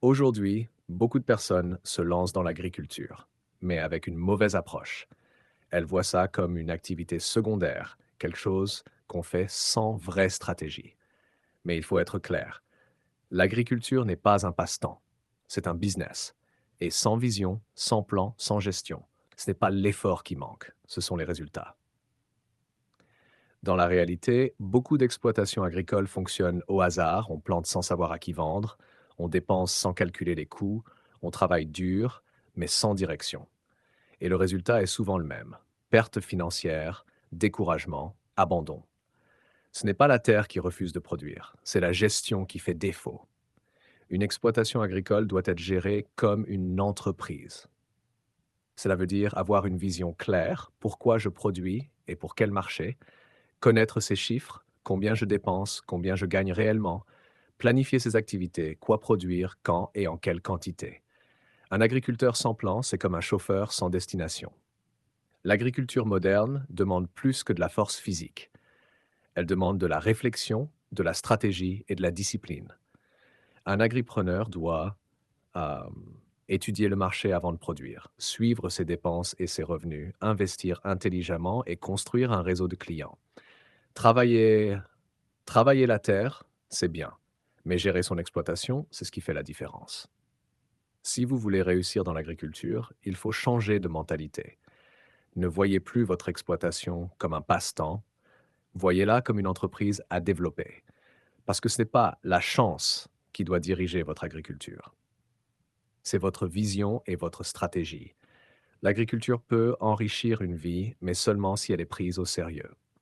Aujourd'hui, beaucoup de personnes se lancent dans l'agriculture, mais avec une mauvaise approche. Elles voient ça comme une activité secondaire, quelque chose qu'on fait sans vraie stratégie. Mais il faut être clair, l'agriculture n'est pas un passe-temps, c'est un business. Et sans vision, sans plan, sans gestion, ce n'est pas l'effort qui manque, ce sont les résultats. Dans la réalité, beaucoup d'exploitations agricoles fonctionnent au hasard, on plante sans savoir à qui vendre, on dépense sans calculer les coûts, on travaille dur, mais sans direction. Et le résultat est souvent le même. Perte financière, découragement, abandon. Ce n'est pas la terre qui refuse de produire, c'est la gestion qui fait défaut. Une exploitation agricole doit être gérée comme une entreprise. Cela veut dire avoir une vision claire, pourquoi je produis et pour quel marché, connaître ses chiffres, combien je dépense, combien je gagne réellement, planifier ses activités, quoi produire, quand et en quelle quantité. Un agriculteur sans plan, c'est comme un chauffeur sans destination. L'agriculture moderne demande plus que de la force physique. Elle demande de la réflexion, de la stratégie et de la discipline. Un agripreneur doit euh, étudier le marché avant de produire, suivre ses dépenses et ses revenus, investir intelligemment et construire un réseau de clients. Travailler, travailler la terre, c'est bien, mais gérer son exploitation, c'est ce qui fait la différence. Si vous voulez réussir dans l'agriculture, il faut changer de mentalité. Ne voyez plus votre exploitation comme un passe-temps, voyez-la comme une entreprise à développer. Parce que ce n'est pas la chance qui doit diriger votre agriculture, c'est votre vision et votre stratégie. L'agriculture peut enrichir une vie, mais seulement si elle est prise au sérieux.